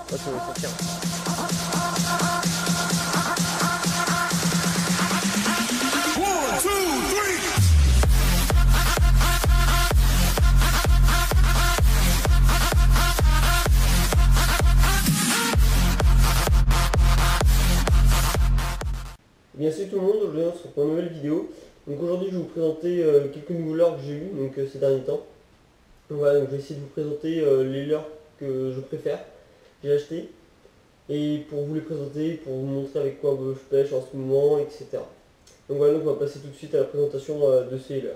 Pas si on va sortir. Bien salut tout le monde, aujourd'hui on se retrouve pour une nouvelle vidéo. Donc aujourd'hui je vais vous présenter quelques nouveaux leurres que j'ai eu ces derniers temps. Donc voilà, donc je vais essayer de vous présenter les leurres que je préfère, que j'ai acheté. Et pour vous les présenter, pour vous montrer avec quoi je pêche en ce moment, etc. Donc voilà, donc on va passer tout de suite à la présentation de ces leurres.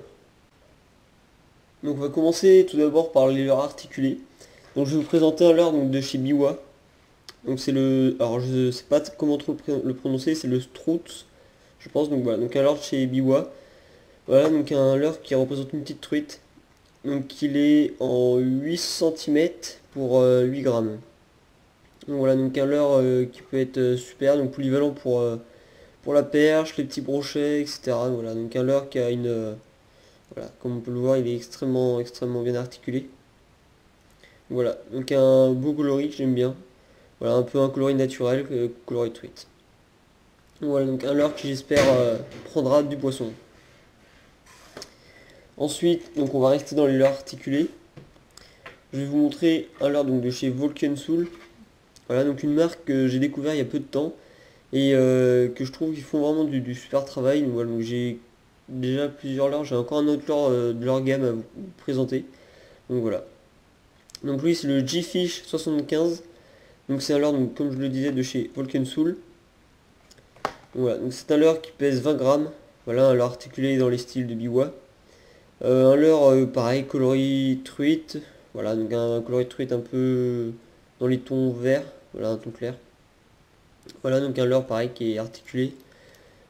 Donc on va commencer tout d'abord par les leurres articulés. Donc je vais vous présenter un leurre donc, de chez Biwa. Donc c'est le... Alors je sais pas comment trop le prononcer, c'est le Strout. Je pense donc voilà, donc un leurre chez Biwa. Voilà donc un leurre qui représente une petite truite. Donc il est en 8 centimètres pour 8 grammes. Donc voilà donc un leurre qui peut être super, donc polyvalent pour la perche, les petits brochets, etc. Voilà donc un leurre qui a une... voilà, comme on peut le voir il est extrêmement bien articulé. Voilà, donc un beau coloris que j'aime bien. Voilà, un peu un coloris naturel, coloris truite. Voilà, donc un leurre qui j'espère prendra du poisson. Ensuite, donc on va rester dans les leurres articulés. Je vais vous montrer un leurre donc de chez Volcan Soul. Voilà, donc une marque que j'ai découvert il y a peu de temps et que je trouve qu'ils font vraiment du super travail. Donc voilà, donc j'ai déjà plusieurs leurres, j'ai encore un autre leurre de leur gamme à vous présenter. Donc voilà. Donc lui c'est le G-Fish 75. Donc c'est un leurre, donc, comme je le disais, de chez Volcan Soul. Voilà, donc c'est un leurre qui pèse 20 grammes. Voilà, un leurre articulé dans les styles de Biwa. Un leurre pareil, coloris truite. Voilà, donc un coloris truite un peu dans les tons verts. Voilà, un ton clair. Voilà, donc un leurre pareil qui est articulé.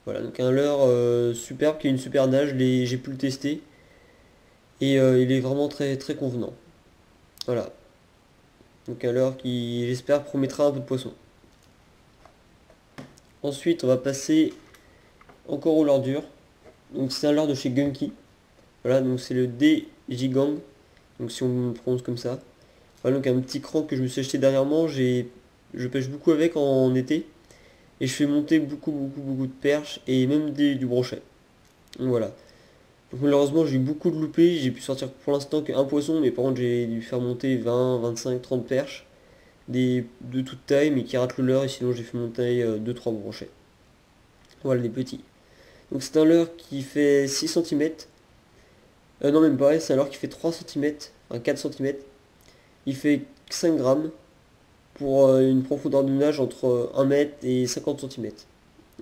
Voilà, donc un leurre superbe qui a une super nage. J'ai pu le tester. Et il est vraiment très convenant. Voilà. Donc un leurre qui, j'espère, promettra un peu de poisson. Ensuite, on va passer encore au leurre dur. Donc c'est un leurre de chez Gunky. Voilà, donc c'est le D-Gigang. Donc si on le prononce comme ça. Voilà, donc un petit cran que je me suis acheté dernièrement. Je pêche beaucoup avec en été. Et je fais monter beaucoup de perches et même du brochet. Donc voilà. Donc malheureusement j'ai eu beaucoup de loupés. J'ai pu sortir pour l'instant qu'un poisson. Mais par contre j'ai dû faire monter 20, 25, 30 perches. De toute taille mais qui ratent le leurre. Et sinon j'ai fait monter 2-3 brochets. Voilà, des petits. Donc c'est un leurre qui fait 6 centimètres. Non même pas, c'est un leurre qui fait 3 centimètres. Enfin 4 centimètres. Il fait 5 grammes pour une profondeur de nage entre 1 mètre et 50 centimètres.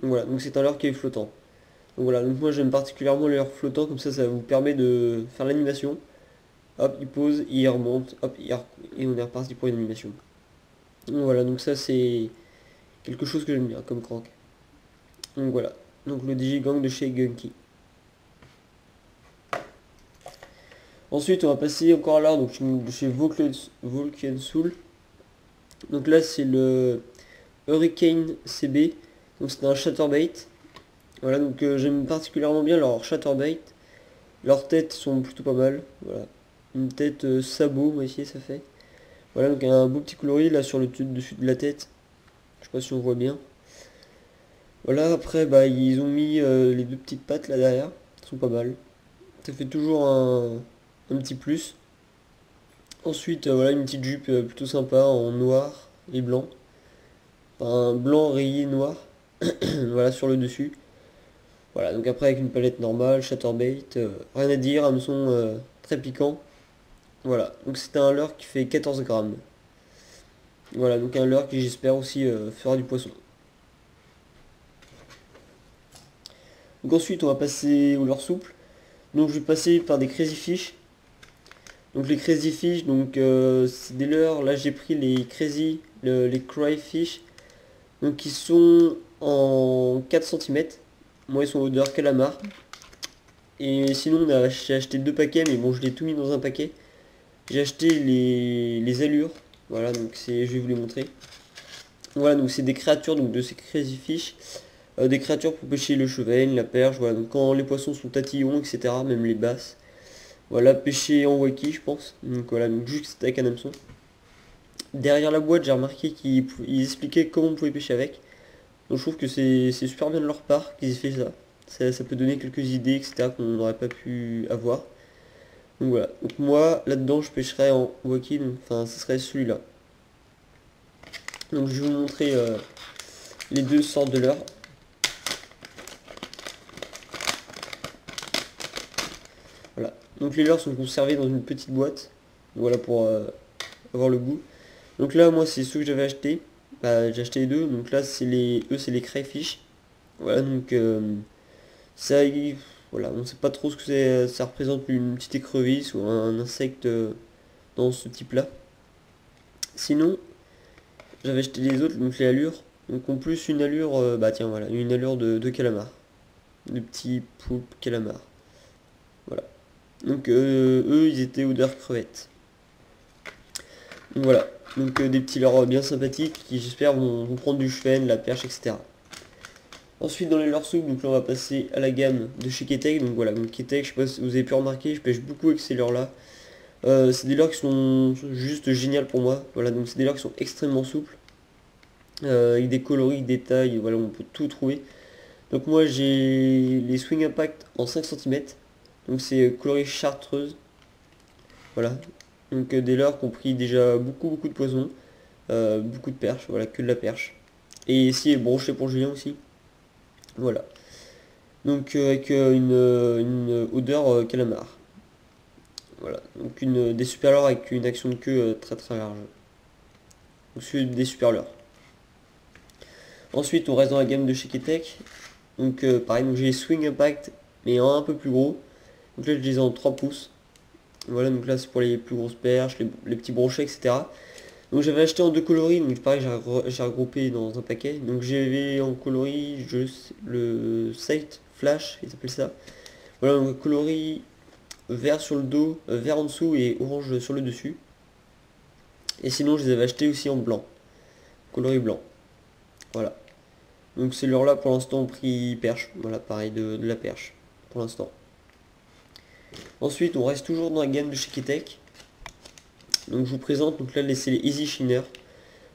Donc voilà, donc c'est un leurre qui est flottant. Donc voilà, donc moi j'aime particulièrement les leurres flottants, comme ça vous permet de faire l'animation. Hop, il pose, il remonte, hop, et on est reparti pour une animation. Donc voilà, donc ça c'est quelque chose que j'aime bien comme crank. Donc voilà, donc le Digigang de chez Gunky. Ensuite on va passer encore là, donc de chez Volcan Soul. Donc là c'est le Hurricane CB, donc c'est un chatterbait. Voilà, donc j'aime particulièrement bien leur chatterbait. Leurs têtes sont plutôt pas mal. Voilà, une tête sabot, moi ici ça fait. Voilà, donc un beau petit coloris là sur le dessus de la tête. Je sais pas si on voit bien. Voilà, après bah ils ont mis les deux petites pattes là derrière. Elles sont pas mal. Ça fait toujours un petit plus. Ensuite voilà une petite jupe plutôt sympa en noir et blanc. Enfin blanc rayé noir. Voilà sur le dessus. Voilà, donc après avec une palette normale, chatterbait, rien à dire, hameçon très piquant. Voilà, donc c'est un leurre qui fait 14 grammes. Voilà, donc un leurre qui j'espère aussi fera du poisson. Donc ensuite on va passer au leurre souple. Donc je vais passer par des crazy fish. Donc les crazy fish, donc c'est des leurres, là j'ai pris les crazy, les cry fish. Donc ils sont en 4 centimètres. Moi ils sont odeur calamar. Et sinon j'ai acheté 2 paquets, mais bon je l'ai tout mis dans un paquet. J'ai acheté les allures. Voilà, donc je vais vous les montrer. Voilà, donc c'est des créatures donc de ces crazy fish. Des créatures pour pêcher le chevenne, la perche, voilà, donc quand les poissons sont tatillons, etc. Même les basses. Voilà, pêcher en waki je pense. Donc voilà, donc juste avec un hameçon. Derrière la boîte, j'ai remarqué qu'ils expliquaient comment on pouvait pêcher avec. Donc je trouve que c'est super bien de leur part qu'ils aient fait ça. Ça peut donner quelques idées, etc. qu'on n'aurait pas pu avoir. Donc voilà. Donc moi, là-dedans, je pêcherais en waki, donc enfin, ce serait celui-là. Donc je vais vous montrer les deux sortes de leurres. Voilà. Donc les leurres sont conservés dans une petite boîte. Voilà pour avoir le goût. Donc là, moi, c'est ceux que j'avais acheté. Bah, j'ai acheté les deux. Donc là, c'est les crayfish. Voilà, donc ça, voilà, on sait pas trop ce que ça représente, une petite écrevisse ou un insecte dans ce type-là. Sinon, j'avais acheté les autres, donc les allures. Donc en plus une allure, bah tiens voilà, une allure de calamar. De petits poulpes calamar. Voilà. Donc eux, ils étaient odeur crevette. Donc voilà. Donc des petits leurres bien sympathiques qui j'espère vont prendre du chevenne, la perche, etc. Ensuite dans les leurres souples, donc là on va passer à la gamme de chez Ketek. Donc voilà, donc Ketek, je sais pas si vous avez pu remarquer, je pêche beaucoup avec ces leurres là. C'est des leurres qui sont juste géniales pour moi. Voilà, donc c'est des leurres qui sont extrêmement souples. Avec des coloris, des tailles, voilà, on peut tout trouver. Donc moi j'ai les Swing Impact en 5 centimètres. Donc c'est coloris chartreuse. Voilà. Donc des leurres qui ont pris déjà beaucoup de poissons. Beaucoup de perches, voilà, que de la perche. Et ici broché pour Julien aussi. Voilà. Donc avec une odeur calamar. Voilà. Donc des super leurres avec une action de queue très large. Donc celui des super leurres. Ensuite on reste dans la gamme de chez Ketek. Donc pareil, donc j'ai les Swing Impact mais en un peu plus gros. Donc là je les ai en 3 pouces. Voilà, donc là c'est pour les plus grosses perches, les petits brochets, etc. Donc j'avais acheté en deux coloris, donc pareil j'ai regroupé dans un paquet. Donc j'avais en coloris le Sight Flash, il s'appelle ça. Voilà, donc coloris vert sur le dos, vert en dessous et orange sur le dessus. Et sinon je les avais achetés aussi en blanc, coloris blanc. Voilà. Donc ces leurres là pour l'instant ont pris perche, voilà pareil de la perche pour l'instant. Ensuite on reste toujours dans la gamme de chez Ketek. Donc je vous présente, donc là c'est les Easy Shiner.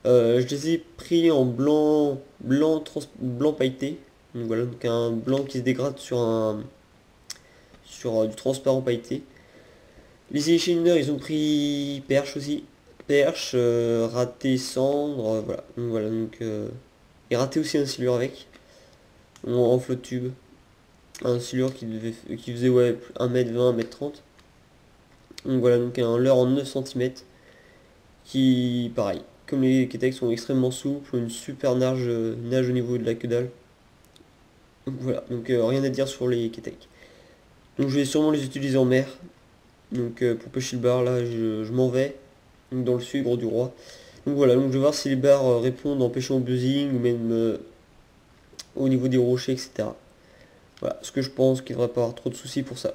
Je les ai pris en blanc pailleté. Donc voilà, donc un blanc qui se dégrade sur du transparent pailleté. Les Easy Shiner ils ont pris perche aussi. Perche, raté cendre, voilà. Donc voilà, donc et raté aussi un silure avec. En flotte tube. Un silure qui faisait ouais 1m20, 1m30. Donc voilà, donc un leurre en 9 centimètres qui, pareil, comme les Ketek sont extrêmement souples, une super nage au niveau de la queue dalle. Donc voilà, donc rien à dire sur les Ketek. Donc je vais sûrement les utiliser en mer. Donc pour pêcher le bar, là je m'en vais. Donc dans le sucre du roi. Donc voilà, donc je vais voir si les bars répondent en pêchant au buzzing ou même au niveau des rochers, etc. Voilà, ce que je pense qu'il ne devrait pas avoir trop de soucis pour ça.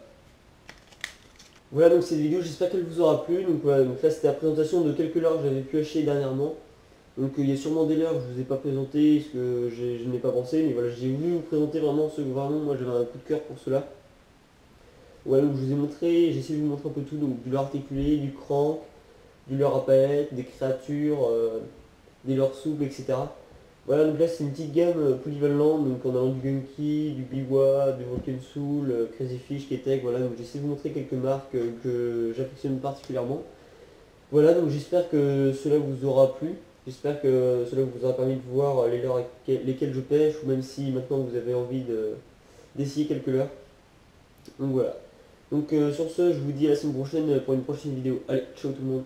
Voilà donc cette vidéo, j'espère qu'elle vous aura plu. Donc voilà, donc là c'était la présentation de quelques leurres que j'avais pu acheter dernièrement. Donc il y a sûrement des leurres que je ne vous ai pas présenté, parce que je n'ai pas pensé, mais voilà, j'ai voulu vous présenter vraiment ceux que vraiment moi j'avais un coup de cœur pour cela. Voilà, donc je vous ai montré, j'ai essayé de vous montrer un peu tout, donc du leurre articulé, du crank, du leurre à paillettes, des créatures, des leurres souples, etc. Voilà, donc là c'est une petite gamme polyvalente, donc en allant du Gunky, du Biwa, du Rock'n Soul, Crazy Fish, Ketek, voilà, donc j'essaie de vous montrer quelques marques que j'affectionne particulièrement. Voilà, donc j'espère que cela vous aura plu. J'espère que cela vous aura permis de voir les leurres avec lesquelles je pêche, ou même si maintenant vous avez envie d'essayer quelques leurres. Donc voilà. Donc sur ce, je vous dis à la semaine prochaine pour une prochaine vidéo. Allez, ciao tout le monde.